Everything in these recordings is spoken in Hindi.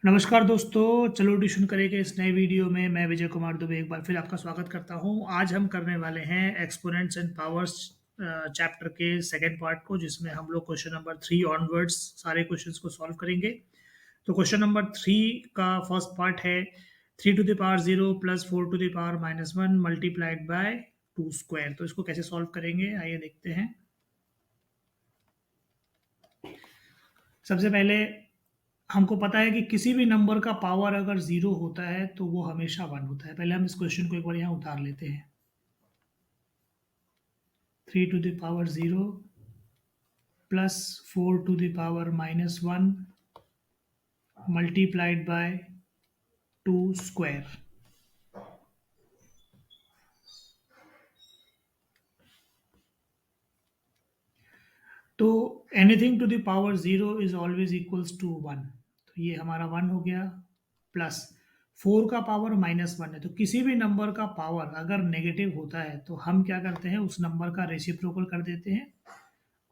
नमस्कार दोस्तों, चलो ट्यूशन करेंगे इस नए वीडियो में। मैं विजय कुमार दुबे एक बार फिर आपका स्वागत करता हूं। आज हम करने वाले हैं एक्सपोनेंट्स एंड पावर्स चैप्टर के सेकेंड पार्ट को, जिसमें हम लोग क्वेश्चन नंबर 3 ऑनवर्ड्स सारे क्वेश्चंस को सॉल्व करेंगे। तो क्वेश्चन नंबर 3 का फर्स्ट पार्ट है 3 to the power 0 plus 4 to the power -1 multiplied by 2 square. तो इसको कैसे सॉल्व करेंगे, आइए देखते हैं। सबसे पहले हमको पता है कि किसी भी नंबर का पावर अगर जीरो होता है तो वो हमेशा वन होता है। पहले हम इस क्वेश्चन को एक बार यहाँ उतार लेते हैं। 3 to the power 0 plus 4 to the power -1 multiplied by 2 square. तो anything to the power 0 is always equals to 1। तो ये हमारा 1 हो गया। प्लस 4 का पावर -1 है, तो किसी भी नंबर का पावर अगर नेगेटिव होता है तो हम क्या करते हैं, उस नंबर का रेसिप्रोकल कर देते हैं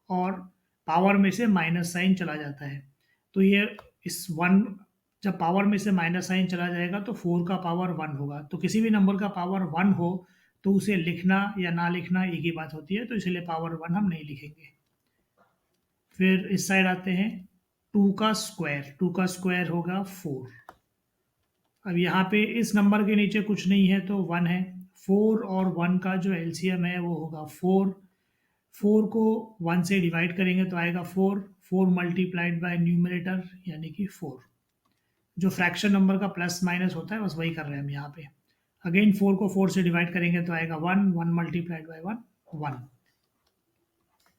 और पावर में से माइनस साइन चला जाता है। तो ये इस वन, जब पावर में से माइनस साइन चला जाएगा तो 4 का पावर 1 होगा। तो किसी भी नंबर का पावर 1 हो तो उसे लिखना या ना लिखना एक ही बात होती है, तो इसलिए पावर 1 हम नहीं लिखेंगे। फिर इस साइड आते हैं, 2 का स्क्वायर होगा 4। अब यहाँ पे इस नंबर के नीचे कुछ नहीं है तो 1 है। 4 और 1 का जो एलसीएम है वो होगा 4। 4 को 1 से डिवाइड करेंगे तो आएगा 4। 4 मल्टीप्लाइड बाय न्यूमरेटर यानी कि 4। जो फ्रैक्शन नंबर का प्लस माइनस होता है बस वही कर रहे हैं हम यहाँ पे। अगेन 4 को 4 से डिवाइड करेंगे तो आएगा 1। 1 multiplied by 1 1,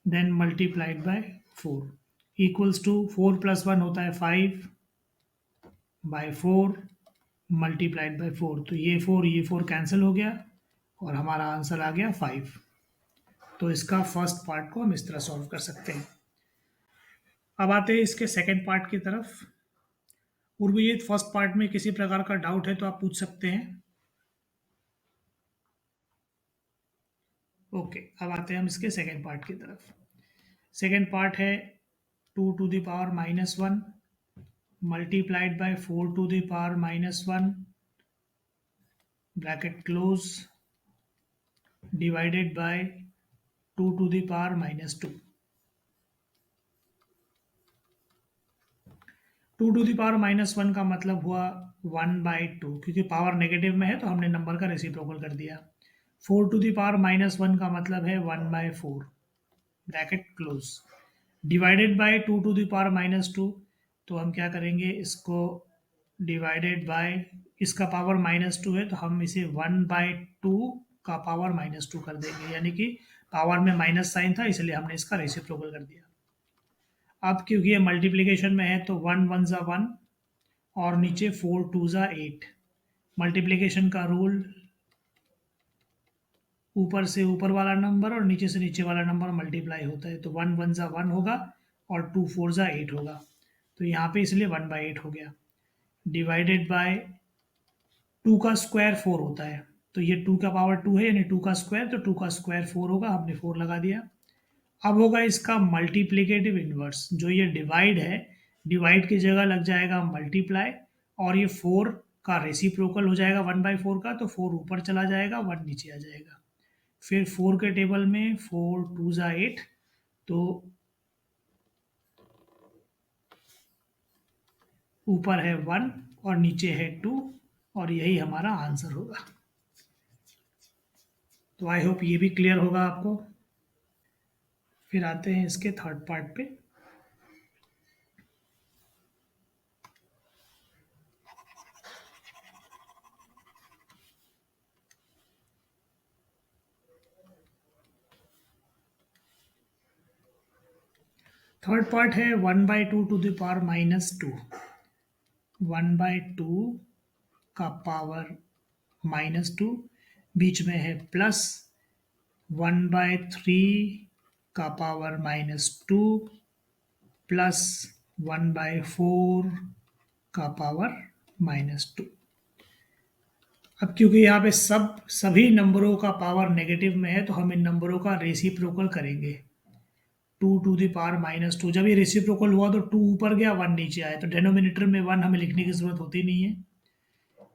then multiplied by 4 equals to 4 + 1 होता है 5 बाय 4 मल्टीप्लाइड बाय 4। तो ये 4 कैंसिल हो गया और हमारा आंसर आ गया 5। तो इसका फर्स्ट पार्ट को हम इस तरह सॉल्व कर सकते हैं। अब आते हैं इसके सेकेंड पार्ट की तरफ। और ये फर्स्ट पार्ट में किसी प्रकार का डाउट है तो आप पूछ सकते हैं। ओके, अब आते हैं हम इसके सेकेंड पार्ट की तरफ। सेकेंड पार्ट है 2 to the power -1 multiplied by 4 to the power -1 bracket close divided by 2 to the power -2। 2 to the power -1 का मतलब हुआ 1/2, क्योंकि पावर नेगेटिव में है तो हमने नंबर का रेसिप्रोकल कर दिया। 4 to the power -1 का मतलब है 1/4 bracket close divided by 2 to the power -2। तो हम क्या करेंगे, इसको डिवाइडेड बाय, इसका पावर -2 है तो हम इसे 1/2 का पावर -2 कर देंगे, यानी कि पावर में माइनस साइन था इसलिए हमने इसका रेसिप्रोकल कर दिया। अब क्योंकि ये मल्टीप्लिकेशन में है तो 1 1 ज़ा 1 और नीचे 4 2 ज़ा 8। मल्टीप्लिकेशन का रूल, ऊपर से ऊपर वाला नंबर और नीचे से नीचे वाला नंबर मल्टीप्लाई होता है। तो 1 1 ज़ा 1 होगा और 2 4 ज़ा 8 होगा। तो यहाँ पे इसलिए 1/8 हो गया डिवाइडेड बाय 2 का स्क्वायर 4 होता है। तो ये 2 का पावर 2 है यानी 2 का स्क्वायर, तो 2 का स्क्वायर 4 होगा, हमने 4 लगा दिया। अब होगा इसका मल्टीप्लिकेटिव इन्वर्स। जो ये डिवाइड है, डिवाइड की जगह लग जाएगा मल्टीप्लाई, और ये 4 का रेसिप्रोकल हो जाएगा 1/4 का, तो 4 ऊपर चला जाएगा, 1 नीचे आ जाएगा। फिर 4 के टेबल में 4 2 ज़ा 8, तो ऊपर है 1 और नीचे है 2, और यही हमारा आंसर होगा। तो आई होप ये भी क्लियर होगा आपको। फिर आते हैं इसके थर्ड पार्ट पे। थर्ड पार्ट है 1/2 टू द पावर -2। 1/2 का पावर -2, बीच में है प्लस 1/3 का पावर -2 प्लस 1/4 का पावर -2। अब क्योंकि यहाँ पे सभी नंबरों का पावर नेगेटिव में है तो हम इन नंबरों का रेसिप्रोकल करेंगे। 2 to the power -2। जब ये रेसिप्रोकल हुआ तो 2 ऊपर गया, 1 नीचे आया, तो डिनोमिनेटर में 1 हमें लिखने की ज़रूरत होती नहीं है।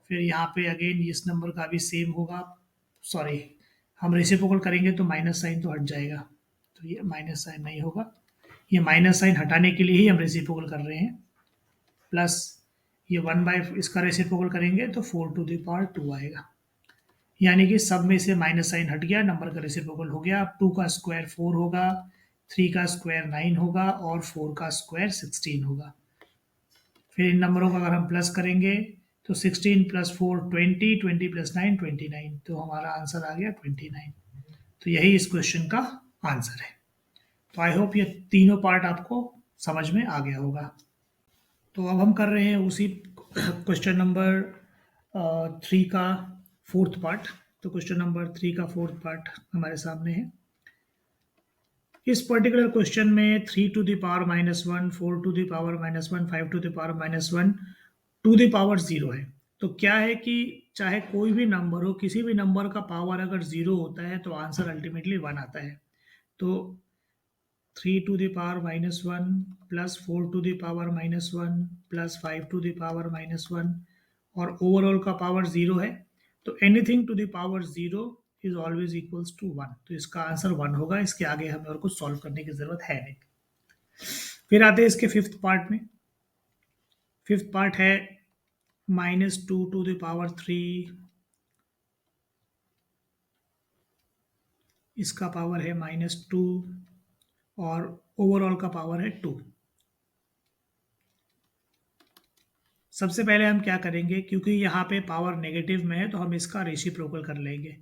फिर यहाँ पे अगेन इस नंबर का भी सेम होगा, सॉरी, हम रेसिप्रोकल करेंगे तो माइनस साइन तो हट जाएगा, तो ये माइनस साइन नहीं होगा, ये माइनस साइन हटाने के लिए ही हम रेसिप्रोकल कर रहे हैं। प्लस ये 1 बाई इसका रेसिप्रोकल करेंगे तो 4 to the power 2 आएगा, यानी कि सब में से माइनस साइन हट गया, नंबर का रेसिप्रोकल हो गया। अब 2 का स्क्वायर 4 होगा, 3 का स्क्वायर 9 होगा और 4 का स्क्वायर 16 होगा। फिर इन नंबरों का अगर हम प्लस करेंगे तो 16 + 4 20, 20 + 9 29, तो हमारा आंसर आ गया 29। तो यही इस क्वेश्चन का आंसर है। तो आई होप ये तीनों पार्ट आपको समझ में आ गया होगा। तो अब हम कर रहे हैं उसी क्वेश्चन नंबर 3 का फोर्थ पार्ट। तो क्वेश्चन नंबर 3 का फोर्थ पार्ट हमारे सामने है। इस पर्टिकुलर क्वेश्चन में 3 to the power -1, 4 to the power -1, 5 to the power -1, 2 to the power 0 है। तो क्या है कि चाहे कोई भी नंबर हो, किसी भी नंबर का पावर अगर 0 होता है तो आंसर अल्टीमेटली 1 आता है। तो 3 to the power -1 + 4 to the power -1 + 5 to the power -1 और ओवरऑल का पावर 0 है, तो anything to the power 0 is always equals to 1। तो इसका आंसर 1 होगा, इसके आगे हमें और कुछ सॉल्व करने की जरूरत है नहीं। फिर आते हैं इसके फिफ्थ पार्ट में। फिफ्थ पार्ट है -2 to the power 3, इसका पावर है -2 और ओवरऑल का पावर है 2। सबसे पहले हम क्या करेंगे, क्योंकि यहाँ पे पावर नेगेटिव में है तो हम इसका रेसिप्रोकल कर लेंगे।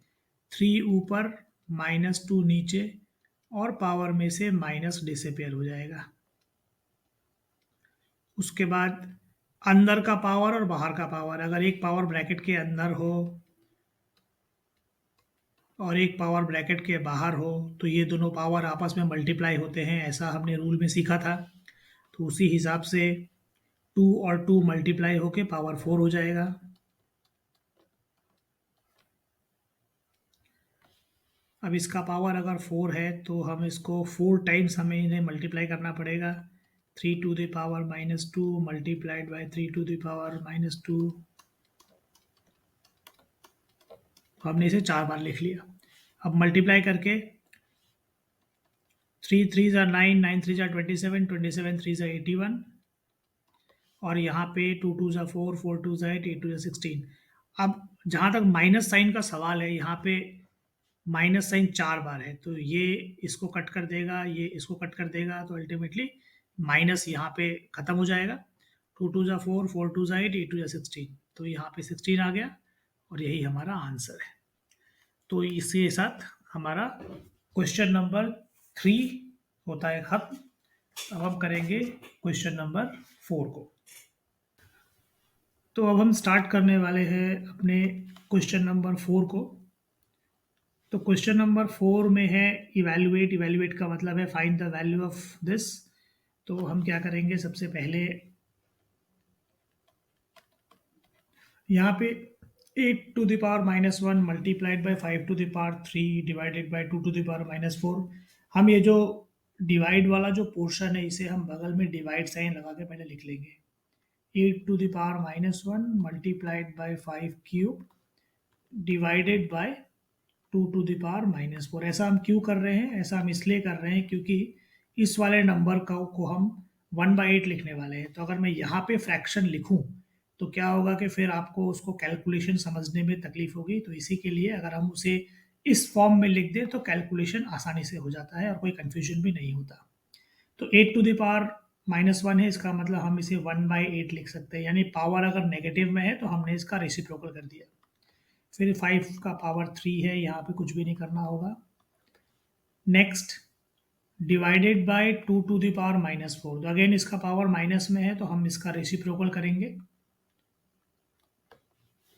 3 ऊपर -2 नीचे और पावर में से माइनस डिसअपियर हो जाएगा। उसके बाद अंदर का पावर और बाहर का पावर, अगर एक पावर ब्रैकेट के अंदर हो और एक पावर ब्रैकेट के बाहर हो तो ये दोनों पावर आपस में मल्टीप्लाई होते हैं, ऐसा हमने रूल में सीखा था। तो उसी हिसाब से 2 और 2 मल्टीप्लाई होके पावर 4 हो जाएगा। अब इसका पावर अगर 4 है तो हम इसको 4 टाइम्स हमें इन्हें मल्टीप्लाई करना पड़ेगा। 3 to the power -2 multiplied by 3 to the power -2, हमने इसे 4 बार लिख लिया। अब मल्टीप्लाई करके 3 3 9, 9 3 27, 27 3 81 और यहाँ पे 2 2 4, 4 2 8, 8 2 16। अब जहाँ तक माइनस साइन का सवाल है, यहाँ पे माइनस साइन 4 बार है, तो ये इसको कट कर देगा, ये इसको कट कर देगा, तो अल्टीमेटली माइनस यहाँ पे खत्म हो जाएगा। 2 2 4, 4 2 8, 8 2 16, तो यहाँ पे 16 आ गया और यही हमारा आंसर है। तो इसके साथ हमारा क्वेश्चन नंबर 3 होता है खत्म। अब हम करेंगे क्वेश्चन नंबर 4 को। तो अब हम स्टार्ट करने वाले हैं अपने क्वेश्चन नंबर 4 को। तो क्वेश्चन नंबर 4 में है इवैल्यूएट। इवैल्यूएट का मतलब है find the value of this. तो हम क्या करेंगे, सबसे पहले यहाँ पे 8 to the power -1 multiplied by 5 to the power 3 divided by 2 to the power -4। हम ये जो डिवाइड वाला जो पोर्शन है इसे हम बगल में डिवाइड साइन लगा के पहले लिख लेंगे। 8 to the power -1 multiplied by 5 cube divided by 2 to the power -4। ऐसा हम क्यों कर रहे हैं, ऐसा हम इसलिए कर रहे हैं क्योंकि इस वाले नंबर को हम 1/8 लिखने वाले हैं। तो अगर मैं यहाँ पे फ्रैक्शन लिखूं तो क्या होगा कि फिर आपको उसको कैलकुलेशन समझने में तकलीफ होगी। तो इसी के लिए अगर हम उसे इस फॉर्म में लिख दें तो कैलकुलेशन आसानी से हो जाता है और कोई कन्फ्यूजन भी नहीं होता। तो 8 to the power -1 है, इसका मतलब हम इसे 1/8 लिख सकते हैं, यानी पावर अगर नेगेटिव में है तो हमने इसका रेसिप्रोकल कर दिया। फिर 5 का पावर 3 है, यहाँ पे कुछ भी नहीं करना होगा। Next divided by 2 to the power -4, तो अगेन इसका पावर माइनस में है तो हम इसका रेसिप्रोकल करेंगे।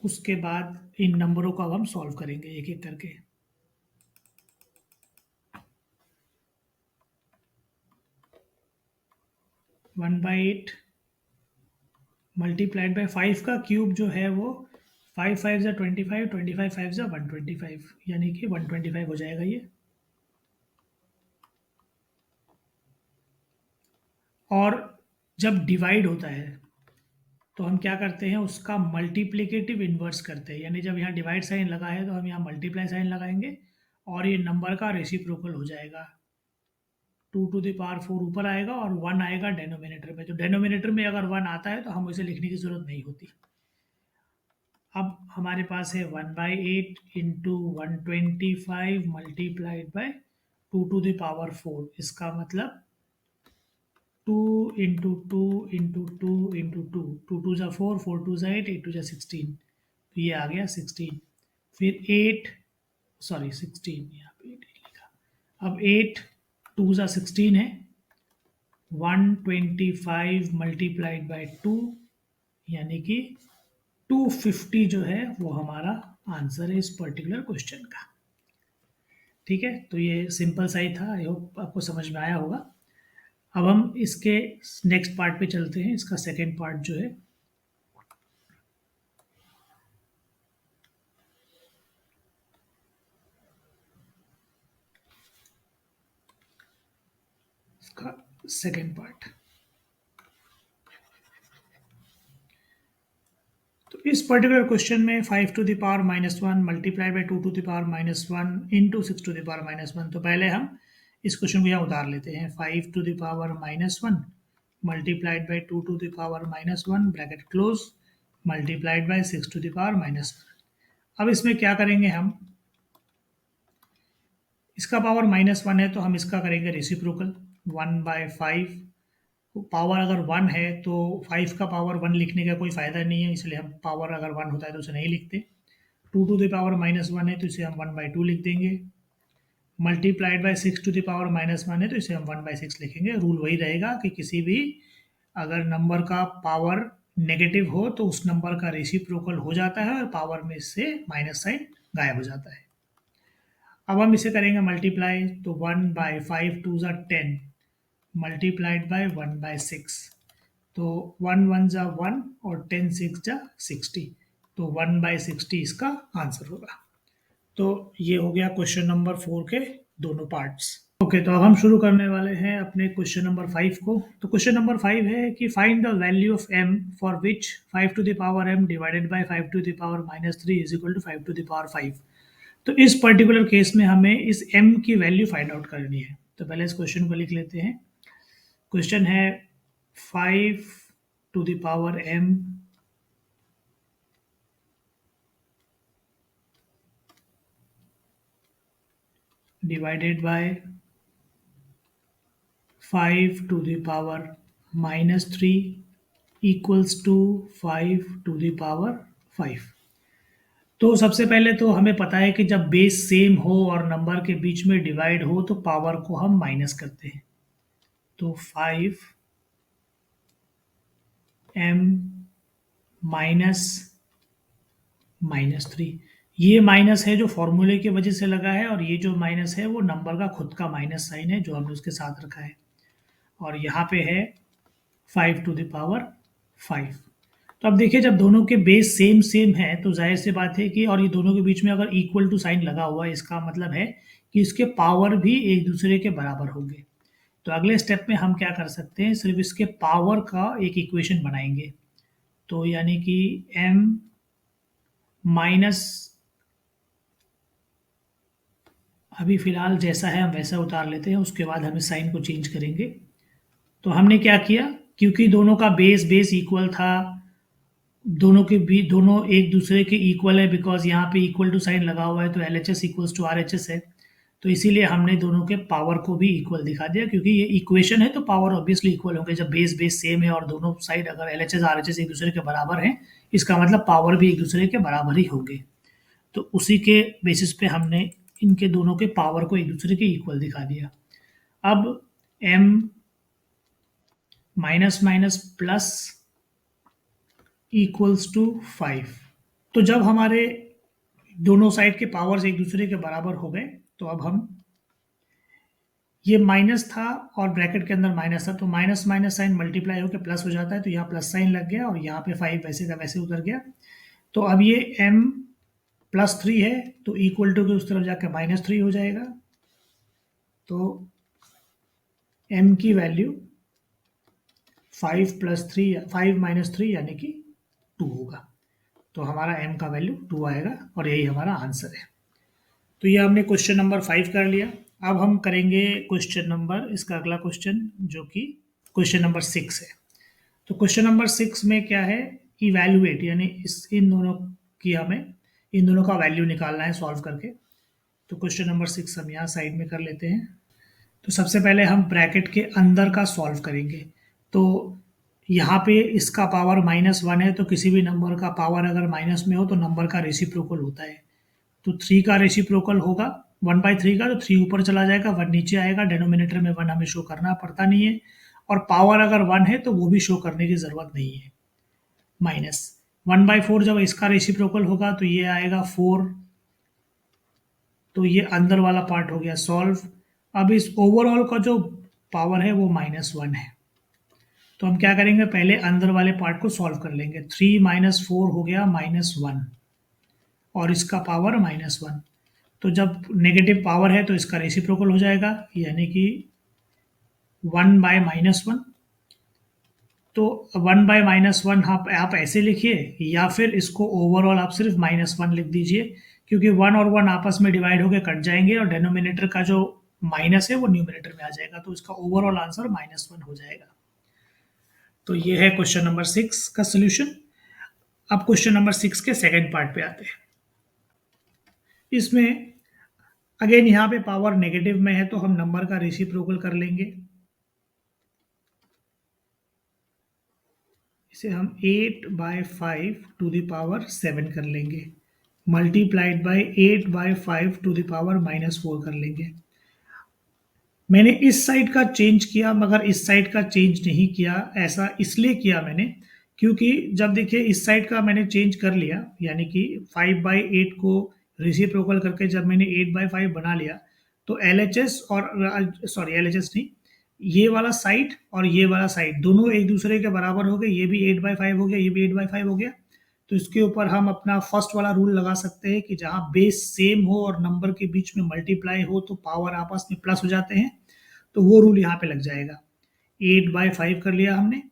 उसके बाद इन नंबरों को अब हम सॉल्व करेंगे एक एक करके। 1/8 मल्टीप्लाइड बाय 5 का क्यूब जो है वो 5 5 जा 25, 25 5 जा 125, यानी कि 125 हो जाएगा ये। और जब डिवाइड होता है तो हम क्या करते हैं, उसका मल्टीप्लिकेटिव इन्वर्स करते हैं, यानी जब यहाँ डिवाइड साइन लगा है तो हम यहाँ मल्टीप्लाई साइन लगाएंगे और ये नंबर का रेसिप्रोकल हो जाएगा। 2 to the power 4 ऊपर आएगा और 1 आएगा डेनोमिनेटर में। तो डेनोमिनेटर में अगर 1 आता है तो हम उसे लिखने की जरूरत नहीं होती। अब हमारे पास है 1/8 into 125 multiplied by 2 to the power 4। इसका मतलब 2 into 2 into 2 2 2 4 4 2 8 8 2 16। तो ये आ गया 16। फिर 8, सॉरी 16, यहाँ पे 8 लिखा। अब 8 2 16 है, 125 मल्टीप्लाइड बाय 2, यानी कि 250 जो है वो हमारा आंसर है इस पर्टिकुलर क्वेश्चन का। ठीक है, तो ये सिंपल सा ही था, आई होप आपको समझ में आया होगा। अब हम इसके नेक्स्ट पार्ट पे चलते हैं। इसका सेकेंड पार्ट जो है, इसका सेकेंड पार्ट। तो इस पर्टिकुलर क्वेश्चन में 5 to the power -1 multiply by 2 to the power -1 into 6 to the power -1। तो पहले हम इस क्वेश्चन को यहाँ उतार लेते हैं। 5 to the power -1 multiplied by 2 to the power -1 bracket close multiplied by 6 to the power-1। अब इसमें क्या करेंगे हम, इसका पावर -1 है तो हम इसका करेंगे रेसिप्रोकल 1/5। पावर अगर 1 है तो 5 का पावर 1 लिखने का कोई फ़ायदा नहीं है, इसलिए हम पावर अगर 1 होता है तो उसे नहीं लिखते। 2 to the power -1 है तो इसे हम 1/2 लिख देंगे। Multiplied by 6 to the power-1 है तो इसे हम 1/6 लिखेंगे। रूल वही रहेगा कि किसी भी अगर नंबर का पावर नेगेटिव हो तो उस नंबर का रेसिप्रोकल हो जाता है और पावर में से माइनस साइन गायब हो जाता है। अब हम इसे करेंगे मल्टीप्लाई, तो 1/5 2 10 मल्टीप्लाइड बाय 1/6। तो 1 1 जा 1 और 10 6 जा 60। तो 1/60 इसका आंसर होगा। तो ये हो गया क्वेश्चन नंबर 4 के दोनों पार्ट्स। ओके, तो अब हम शुरू करने वाले हैं अपने क्वेश्चन नंबर 5 को। तो क्वेश्चन नंबर 5 है कि find the value of m for which 5 to the power m divided by 5 to the power -3 is equal to 5 to the power 5। तो इस पर्टिकुलर केस में हमें इस m की वैल्यू फाइंड आउट करनी है। तो पहले इस क्वेश्चन को लिख लेते हैं। क्वेश्चन है 5 to the power m divided by 5 to the power -3 equals to 5 to the power 5। तो सबसे पहले तो हमें पता है कि जब बेस सेम हो और नंबर के बीच में डिवाइड हो तो पावर को हम माइनस करते हैं। तो 5m माइनस -3, ये माइनस है जो फॉर्मूले की वजह से लगा है, और ये जो माइनस है वो नंबर का खुद का माइनस साइन है जो हमने उसके साथ रखा है। और यहाँ पे है 5 to the power 5। तो अब देखिए, जब दोनों के बेस सेम सेम है तो जाहिर सी बात है कि, और ये दोनों के बीच में अगर इक्वल टू साइन लगा हुआ है, इसका मतलब है कि इसके पावर भी एक दूसरे के बराबर होंगे। तो अगले स्टेप में हम क्या कर सकते हैं, सिर्फ इसके पावर का एक इक्वेशन बनाएंगे। तो यानी कि m माइनस, अभी फिलहाल जैसा है हम वैसा उतार लेते हैं, उसके बाद हम इस साइन को चेंज करेंगे। तो हमने क्या किया, क्योंकि दोनों का बेस बेस इक्वल था, दोनों के भी दोनों एक दूसरे के इक्वल है, बिकॉज यहाँ पे इक्वल टू साइन लगा हुआ है तो LHS इक्वल्स टू RHS है। तो इसीलिए हमने दोनों के पावर को भी इक्वल दिखा दिया, क्योंकि ये इक्वेशन है तो पावर ऑब्वियसली इक्वल होंगे। जब बेस बेस सेम है और दोनों साइड अगर LHS RHS एक दूसरे के बराबर हैं, इसका मतलब पावर भी एक दूसरे के बराबर ही होंगे। तो उसी के बेसिस पे हमने इनके दोनों के पावर को एक दूसरे के इक्वल दिखा दिया। अब m minus minus plus equals to 5। तो जब हमारे दोनों साइड के पावर्स एक दूसरे के बराबर हो गए तो अब हम, ये माइनस था और ब्रैकेट के अंदर माइनस था, तो माइनस माइनस साइन मल्टीप्लाई होकर प्लस हो जाता है, तो यहाँ प्लस साइन लग गया और यहाँ पे 5 वैसे का वैसे उतर गया। तो अब ये m +3 है तो इक्वल टू के उस तरफ जाकर -3 हो जाएगा। तो m की वैल्यू 5 - 3 यानी कि 2 होगा। तो हमारा m का वैल्यू 2 आएगा और यही हमारा आंसर है। तो ये हमने क्वेश्चन नंबर 5 कर लिया। अब हम करेंगे क्वेश्चन नंबर, इसका अगला क्वेश्चन जो कि क्वेश्चन नंबर 6 है। तो क्वेश्चन नंबर 6 में क्या है, इवैल्यूएट, यानी इन दोनों की हमें इन दोनों का वैल्यू निकालना है सॉल्व करके। तो क्वेश्चन नंबर 6 हम यहाँ साइड में कर लेते हैं। तो सबसे पहले हम ब्रैकेट के अंदर का सॉल्व करेंगे। तो यहाँ पे इसका पावर -1 है, तो किसी भी नंबर का पावर अगर माइनस में हो तो नंबर का रेसिप्रोकल होता है। तो 3 का रेसिप्रोकल होगा 1/3 का, तो 3 ऊपर चला जाएगा, 1 नीचे आएगा। डिनोमिनेटर में 1 हमें शो करना पड़ता नहीं है, और पावर अगर 1 है तो वो भी शो करने की ज़रूरत नहीं है। माइनस 1/4 जब इसका रेसिप्रोकल होगा तो ये आएगा 4। तो ये अंदर वाला पार्ट हो गया सॉल्व। अब इस ओवरऑल का जो पावर है वो -1 है। तो हम क्या करेंगे, पहले अंदर वाले पार्ट को सॉल्व कर लेंगे। 3 - 4 हो गया -1, और इसका पावर -1। तो जब नेगेटिव पावर है तो इसका रेसिप्रोकल हो जाएगा, यानी कि 1/-1। तो 1/-1 आप ऐसे लिखिए, या फिर इसको ओवरऑल आप सिर्फ -1 लिख दीजिए, क्योंकि 1 और 1 आपस में डिवाइड होकर कट जाएंगे और डिनोमिनेटर का जो माइनस है वो न्यूमिनेटर में आ जाएगा, तो इसका ओवरऑल आंसर -1 हो जाएगा। तो ये है क्वेश्चन नंबर 6 का सोल्यूशन। अब क्वेश्चन नंबर 6 के सेकेंड पार्ट पे आते हैं। इसमें अगेन यहाँ पे पावर नेगेटिव में है, तो हम नंबर का रेसिप्रोकल कर लेंगे। इसे हम 8/5 टू द पावर 7 कर लेंगे, multiplied by 8/5 to the power -4 कर लेंगे। मैंने इस साइड का चेंज किया, मगर इस साइड का चेंज नहीं किया। ऐसा इसलिए किया मैंने, क्योंकि जब देखिए इस साइड का मैंने चेंज कर लिया, यानी कि 5/8 को रेसिप्रोकल करके जब मैंने 8/5 बना लिया, तो एलएचएस और सॉरी एलएचएस नहीं, ये वाला साइड और ये वाला साइड दोनों एक दूसरे के बराबर हो गए। ये भी 8/5 हो गया, ये भी 8/5 हो गया। तो इसके ऊपर हम अपना फर्स्ट वाला रूल लगा सकते हैं कि जहां बेस सेम हो और नंबर के बीच में मल्टीप्लाई हो तो पावर आपस में प्लस हो जाते हैं। तो वो रूल यहाँ पे लग जाएगा। 8/5 कर लिया हमने,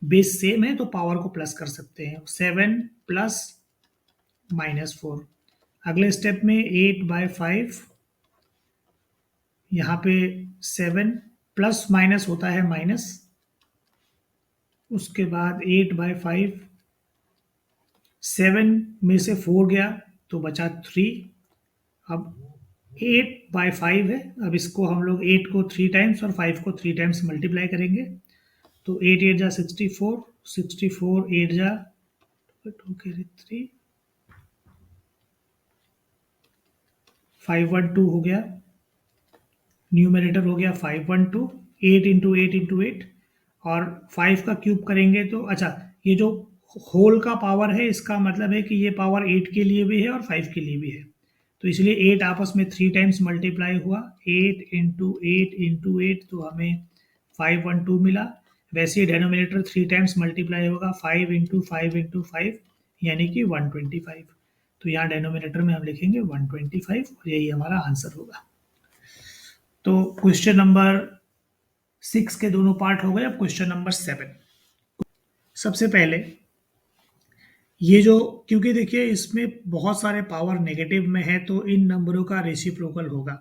बेस सेम है तो पावर को प्लस कर सकते हैं। 7 प्लस -4। अगले स्टेप में 8/5, यहाँ पे 7 प्लस माइनस होता है माइनस। उसके बाद 8/5, 7 में से 4 गया तो बचा 3। अब 8/5 है, अब इसको हम लोग 8 को 3 टाइम्स और 5 को 3 टाइम्स मल्टीप्लाई करेंगे। तो 8 8 जा 64, 64 8 जा 2 3, 512 हो गया। न्यूमरेटर हो गया 512, 8 इंटू 8 इंटू 8, और 5 का क्यूब करेंगे तो अच्छा, ये जो होल का पावर है इसका मतलब है कि ये पावर 8 के लिए भी है और 5 के लिए भी है। तो इसलिए 8 आपस में 3 टाइम्स मल्टीप्लाई हुआ, 8 इंटू 8 इंटू 8, तो हमें 512 मिला। वैसे ही डेनोमिनेटर 3 टाइम्स मल्टीप्लाई होगा, 5 इंटू 5 इंटू 5, यानी कि 125। तो यहाँ डेनोमिनेटर में हम लिखेंगे 125 और यही हमारा आंसर होगा। तो क्वेश्चन नंबर 6 के दोनों पार्ट हो गए। अब क्वेश्चन नंबर 7। सबसे पहले ये जो, क्योंकि देखिए इसमें बहुत सारे पावर नेगेटिव में है तो इन नंबरों का रेसिप्रोकल होगा।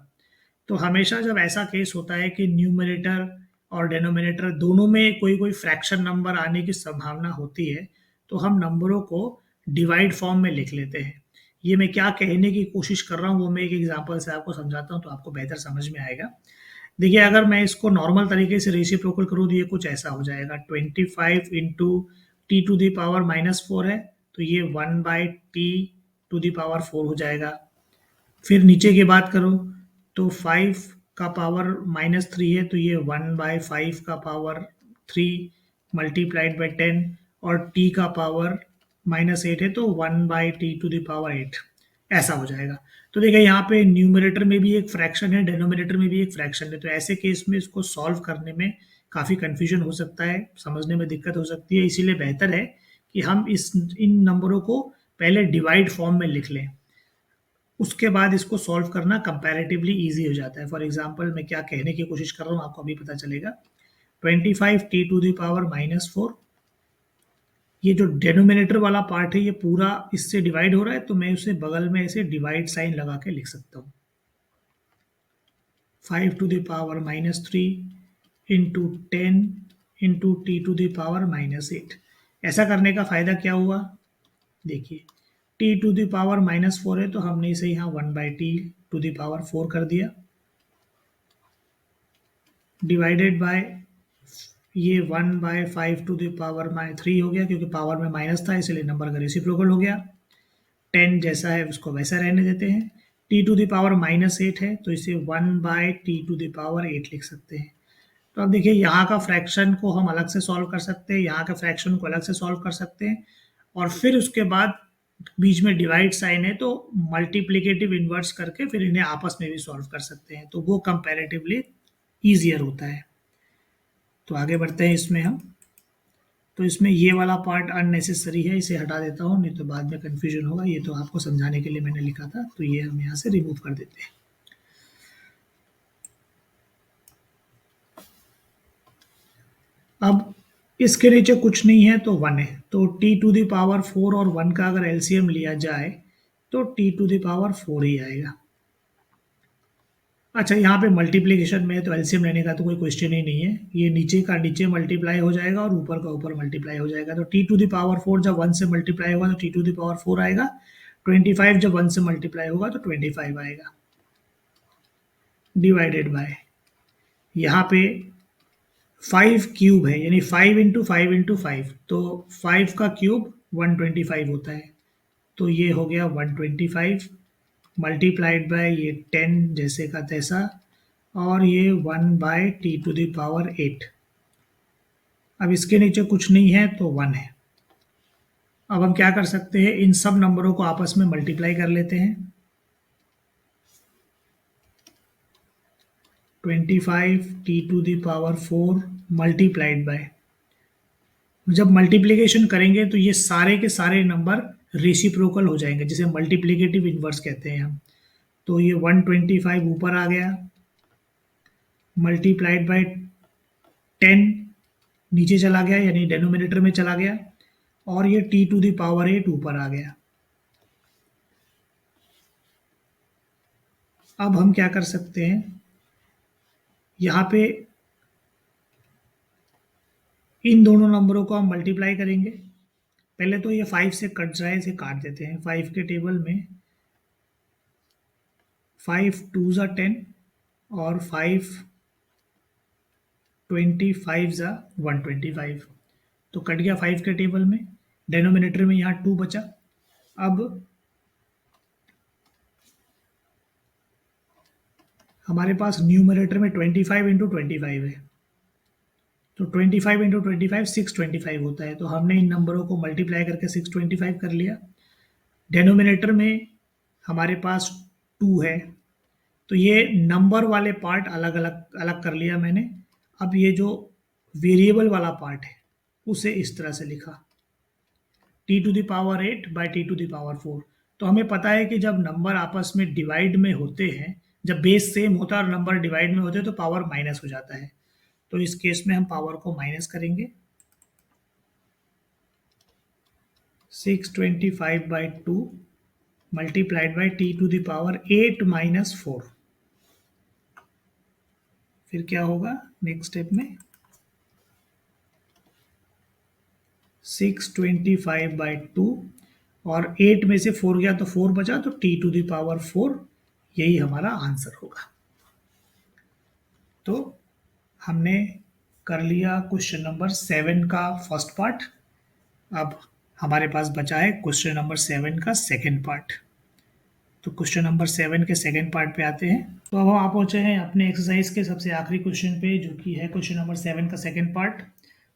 तो हमेशा जब ऐसा केस होता है कि न्यूमरेटर और डेनोमिनेटर दोनों में कोई कोई फ्रैक्शन नंबर आने की संभावना होती है, तो हम नंबरों को डिवाइड फॉर्म में लिख लेते हैं। ये मैं क्या कहने की कोशिश कर रहा हूँ वो मैं एक एग्जांपल से आपको समझाता हूँ तो आपको बेहतर समझ में आएगा। देखिए अगर मैं इसको नॉर्मल तरीके से रेसिप्रोकल करूँ तो ये कुछ ऐसा हो जाएगा, 25 into T to the power -4 है, तो ये 1/t टू दी पावर 4 हो जाएगा। फिर नीचे की बात करो तो 5 का पावर -3 है, तो ये 1/5 का पावर 3 मल्टीप्लाइड बाई 10, और t का पावर -8 है तो 1/t टू द पावर 8, ऐसा हो जाएगा। तो देखिए यहाँ पे न्यूमरेटर में भी एक फ्रैक्शन है, डिनोमिनेटर में भी एक फ्रैक्शन है, तो ऐसे केस में इसको सॉल्व करने में काफ़ी कन्फ्यूजन हो सकता है, समझने में दिक्कत हो सकती है। इसीलिए बेहतर है कि हम इन नंबरों को पहले डिवाइड फॉर्म में लिख लें, उसके बाद इसको सॉल्व करना कंपैरेटिवली ईजी हो जाता है। फॉर एग्जांपल मैं क्या कहने की कोशिश कर रहा हूँ आपको अभी पता चलेगा। 25t⁻⁻4। ये जो डिनोमिनेटर वाला पार्ट है ये पूरा इससे डिवाइड हो रहा है, तो मैं उसे बगल में ऐसे डिवाइड साइन लगा के लिख सकता हूँ। 5⁻³ इंटू 10 इंटू t⁻⁻8। ऐसा करने का फायदा क्या हुआ, देखिए t⁻⁻4 है तो हमने इसे यहाँ 1/t⁻4 कर दिया, डिवाइडेड बाय ये 1/5⁻³ हो गया, क्योंकि पावर में माइनस था इसलिए नंबर का रेसिप्रोकल हो गया। 10 जैसा है उसको वैसा रहने देते हैं। t⁻⁻8 है तो इसे 1/t⁻8 लिख सकते हैं। तो अब देखिए यहाँ का फ्रैक्शन को हम अलग से सॉल्व कर सकते हैं, यहाँ का फ्रैक्शन को अलग से सॉल्व कर सकते हैं, और फिर उसके बाद बीच में डिवाइड साइन है तो मल्टीप्लिकेटिव इन्वर्स करके फिर इन्हें आपस में भी सॉल्व कर सकते हैं, तो वो कंपैरेटिवली ईजियर होता है। तो आगे बढ़ते हैं इसमें हम। तो इसमें ये वाला पार्ट अननेसेसरी है, इसे हटा देता हूँ, नहीं तो बाद में कन्फ्यूजन होगा। ये तो आपको समझाने के लिए मैंने लिखा था, तो ये हम यहाँ से रिमूव कर देते हैं। अब इसके नीचे कुछ नहीं है तो 1 है, तो t⁻4 और 1 का अगर एलसीएम लिया जाए तो t⁻4 ही आएगा। अच्छा, यहाँ पे मल्टीप्लिकेशन में है तो एलसीएम लेने का तो कोई क्वेश्चन ही नहीं है, ये नीचे का नीचे मल्टीप्लाई हो जाएगा और ऊपर का ऊपर मल्टीप्लाई हो जाएगा। तो t⁻4 जब 1 से मल्टीप्लाई होगा तो t⁻4 आएगा, 25 जब 1 से मल्टीप्लाई होगा तो 25 आएगा, डिवाइडेड बाय यहाँ पे 5 क्यूब है, यानी 5 × 5 × 5, तो 5 का क्यूब 125 होता है, तो ये हो गया 125 मल्टीप्लाइड बाय ये 10 जैसे का तैसा, और ये 1/t⁻8। अब इसके नीचे कुछ नहीं है तो 1 है। अब हम क्या कर सकते हैं, इन सब नंबरों को आपस में मल्टीप्लाई कर लेते हैं। 25t⁻4 मल्टीप्लाइड बाय, जब मल्टीप्लिकेशन करेंगे तो ये सारे के सारे नंबर रेसिप्रोकल हो जाएंगे, जिसे मल्टीप्लिकेटिव इन्वर्स कहते हैं हम। तो ये 125 ऊपर आ गया, मल्टीप्लाइड बाय 10 नीचे चला गया, यानी डेनोमिनेटर में चला गया, और ये t⁻8 ऊपर आ गया। अब हम क्या कर सकते हैं, यहाँ पे इन दोनों नंबरों को हम मल्टीप्लाई करेंगे। पहले तो ये 5 से कट जाए, इसे काट देते हैं। 5 के टेबल में 5 2 ज़ा 10 और 5 25 ज़ा 125, तो कट गया 5 के टेबल में, डेनोमिनेटर में यहाँ 2 बचा। अब हमारे पास न्यूमरेटर में 25 × 25 है, तो 25 × 25 625 होता है, तो हमने इन नंबरों को मल्टीप्लाई करके 625 कर लिया। डेनोमिनेटर में हमारे पास 2 है, तो ये नंबर वाले पार्ट अलग अलग अलग कर लिया मैंने। अब ये जो वेरिएबल वाला पार्ट है उसे इस तरह से लिखा, t⁻8/t⁻4। तो हमें पता है कि जब नंबर आपस में डिवाइड में होते हैं, जब बेस सेम होता है और नंबर डिवाइड में होते हैं तो पावर माइनस हो जाता है, तो इस केस में हम पावर को माइनस करेंगे। 625/2 मल्टीप्लाइड बाई t⁻8 - 4। फिर क्या होगा नेक्स्ट स्टेप में, 625/2 और 8 में से 4 गया तो 4 बचा, तो t⁻4 यही हमारा आंसर होगा। तो हमने कर लिया क्वेश्चन नंबर 7 का फर्स्ट पार्ट। अब हमारे पास बचा है क्वेश्चन नंबर 7 का सेकंड पार्ट। तो क्वेश्चन नंबर 7 के सेकंड पार्ट पे आते हैं। तो अब हम आप पहुंचे हैं अपने एक्सरसाइज के सबसे आखिरी क्वेश्चन पे, जो कि है क्वेश्चन नंबर 7 का सेकंड पार्ट।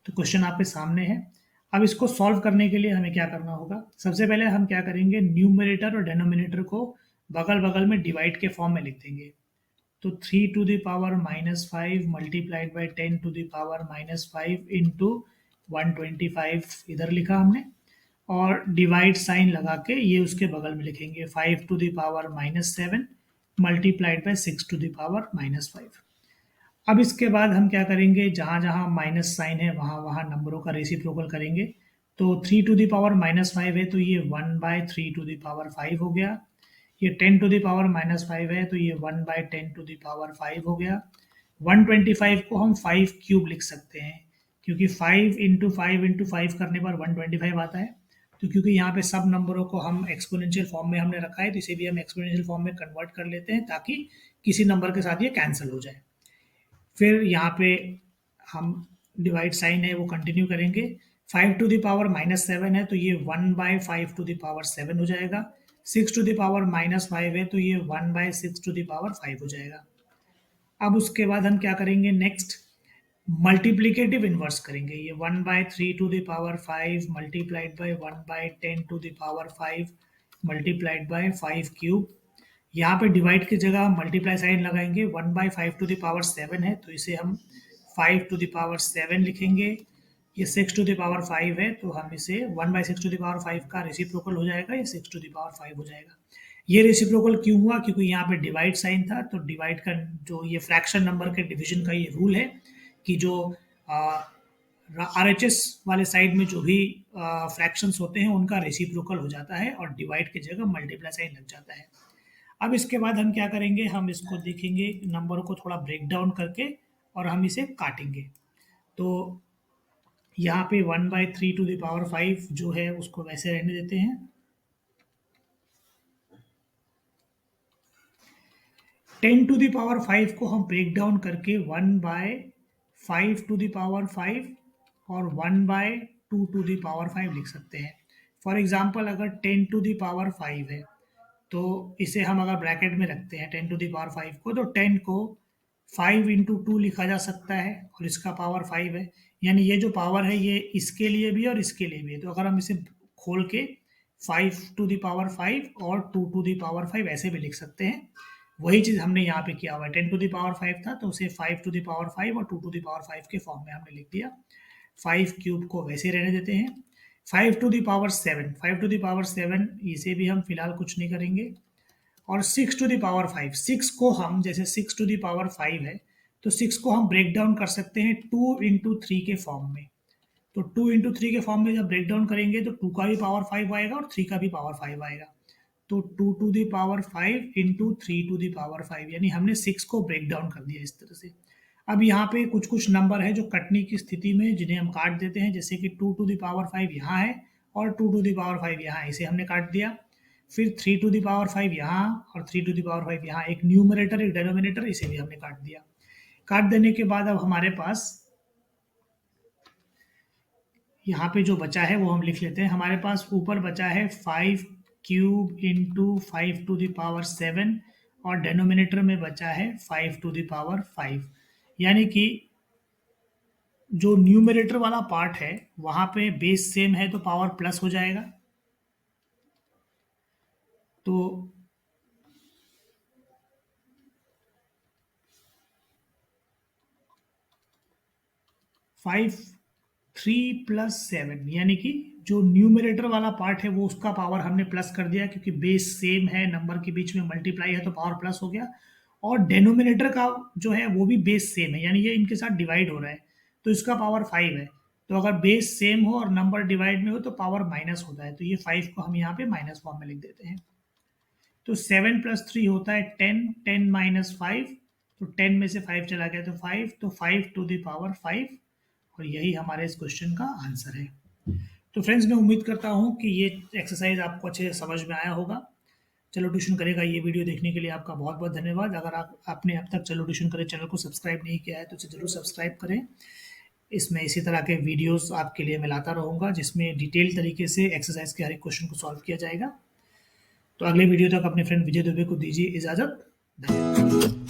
तो क्वेश्चन आपके सामने है। अब इसको सॉल्व करने के लिए हमें क्या करना होगा, सबसे पहले हम क्या करेंगे, न्यूमरेटर और डेनोमिनेटर को बगल बगल में डिवाइड के फॉर्म में लिख देंगे। तो 3⁻⁻5 मल्टीप्लाइड बाई 10⁻⁻5 इंटू 125 इधर लिखा हमने, और डिवाइड साइन लगा के ये उसके बगल में लिखेंगे 5⁻⁻7 मल्टीप्लाइड बाई 6⁻⁻5। अब इसके बाद हम क्या करेंगे, जहाँ जहाँ माइनस साइन है वहाँ वहाँ नंबरों का रेसिप्रोकल करेंगे। तो 3 टू द पावर -5 है तो ये 1/3 टू द पावर 5 हो गया। ये 10 टू द पावर -5 है तो ये 1/10 टू द पावर 5 हो गया। 125 को हम 5 क्यूब लिख सकते हैं, क्योंकि 5 इंटू 5 करने पर 125 आता है। तो क्योंकि यहाँ पे सब नंबरों को हम एक्सपोनेंशियल फॉर्म में हमने रखा है, तो इसे भी हम एक्सपोनेंशियल फॉर्म में कन्वर्ट कर लेते हैं ताकि किसी नंबर के साथ ये कैंसिल हो जाए। फिर यहाँ पे हम डिवाइड साइन है वो कंटिन्यू करेंगे। 5 टू द पावर -7 है तो ये 1/5 टू द पावर 7 हो जाएगा। 6 टू द पावर -5 है तो ये 1/6 टू द पावर 5 हो जाएगा। अब उसके बाद हम क्या करेंगे, नेक्स्ट मल्टीप्लीकेटिव इन्वर्स करेंगे। ये 1/3 to the power 5 multiplied by 1/10 to the power 5 multiplied by 5 cube. यहाँ पे डिवाइड की जगह हम मल्टीप्लाई साइन लगाएंगे। 1/5 टू द पावर 7 है तो इसे हम 5 टू द पावर 7 लिखेंगे। ये 6 टू द पावर 5 है तो हम इसे 1/6 टू द पावर 5 का रेसिप्रोकल हो जाएगा, ये 6 टू द पावर 5 हो जाएगा। ये रेसिप्रोकल क्यों हुआ, क्योंकि यहाँ पे डिवाइड साइन था, तो डिवाइड का जो ये फ्रैक्शन नंबर के डिवीजन का ये रूल है कि जो RHS वाले साइड में जो भी फ्रैक्शंस होते हैं उनका रेसिप्रोकल हो जाता है और डिवाइड की जगह मल्टीप्लाई साइन लग जाता है। अब इसके बाद हम क्या करेंगे, हम इसको देखेंगे नंबर को थोड़ा ब्रेक डाउन करके और हम इसे काटेंगे। तो यहाँ पे 1/3 टू द पावर 5 जो है उसको वैसे रहने देते हैं। 10 टू द पावर 5 को हम ब्रेक डाउन करके 1/5 टू द पावर 5 और 1/2 टू द पावर 5 लिख सकते हैं। फॉर एग्जाम्पल अगर 10 टू द पावर 5 है तो इसे हम अगर ब्रैकेट में रखते हैं 10 टू द पावर 5 को, तो 10 को 5 इंटू 2 लिखा जा सकता है और इसका पावर 5 है। यानी ये जो पावर है ये इसके लिए भी और इसके लिए भी है। तो अगर हम इसे खोल के 5 टू द पावर 5 और 2 टू द पावर 5 ऐसे भी लिख सकते हैं। वही चीज़ हमने यहाँ पे किया हुआ है। 10 टू द पावर 5 था तो उसे 5 टू द पावर 5 और 2 टू द पावर 5 के फॉर्म में हमने लिख दिया। 5 क्यूब को वैसे रहने देते हैं। 5 to the power 7, 5 to the power 7 इसे भी हम फिलहाल कुछ नहीं करेंगे। और 6 टू द पावर 5, 6 को हम जैसे 6 टू द पावर 5 है तो 6 को हम ब्रेक डाउन कर सकते हैं 2 इंटू 3 के फॉर्म में। तो 2 इंटू 3 के फॉर्म में जब ब्रेक डाउन करेंगे तो 2 का भी पावर 5 आएगा और 3 का भी पावर 5 आएगा। तो 2 to the power 5 into 3 to the power 5, यानी हमने 6 को ब्रेक डाउन कर दिया इस तरह से। अब यहाँ पे कुछ कुछ नंबर है जो कटने की स्थिति में जिन्हें हम काट देते हैं, जैसे कि 2 टू द पावर 5 यहाँ है और 2 टू द पावर 5 यहाँ है, इसे हमने काट दिया। फिर 3 टू द पावर 5 यहाँ और 3 टू द पावर 5 यहाँ, एक न्यूमरेटर एक डेनोमिनेटर, इसे भी हमने काट दिया। काट देने के बाद अब हमारे पास यहाँ पे जो बचा है वो हम लिख लेते हैं। हमारे पास ऊपर बचा है 5 cube into 5 to the power 7 और डेनोमिनेटर में बचा है 5 टू द पावर 5। यानी कि जो न्यूमरेटर वाला पार्ट है वहाँ पे बेस सेम है तो पावर प्लस हो जाएगा। तो 5 3 प्लस 7, यानी कि जो न्यूमरेटर वाला पार्ट है वो उसका पावर हमने प्लस कर दिया, क्योंकि बेस सेम है, नंबर के बीच में मल्टीप्लाई है तो पावर प्लस हो गया। और डेनोमिनेटर का जो है वो भी बेस सेम है, यानी ये इनके साथ डिवाइड हो रहा है तो इसका पावर 5 है। तो अगर बेस सेम हो और नंबर डिवाइड में हो तो पावर माइनस होता है, तो ये 5 को हम यहाँ पे माइनस फॉर्म में लिख देते हैं। तो 7 प्लस 3 होता है 10, 10 माइनस 5, तो 10 में से 5 चला गया तो 5, तो 5 टू द पावर 5, और यही हमारे इस क्वेश्चन का आंसर है। तो फ्रेंड्स, मैं उम्मीद करता हूँ कि ये एक्सरसाइज आपको अच्छे से समझ में आया होगा। चलो ट्यूशन करेगा ये वीडियो देखने के लिए आपका बहुत बहुत धन्यवाद। अगर आपने अब तक चलो ट्यूशन करे चैनल को सब्सक्राइब नहीं किया है तो इसे ज़रूर सब्सक्राइब करें। इसमें इसी तरह के वीडियोस आपके लिए मैं लाता रहूँगा जिसमें डिटेल तरीके से एक्सरसाइज के हर एक क्वेश्चन को सॉल्व किया जाएगा। तो अगले वीडियो तक अपने फ्रेंड विजय दुबे को दीजिए इजाज़त। धन्यवाद।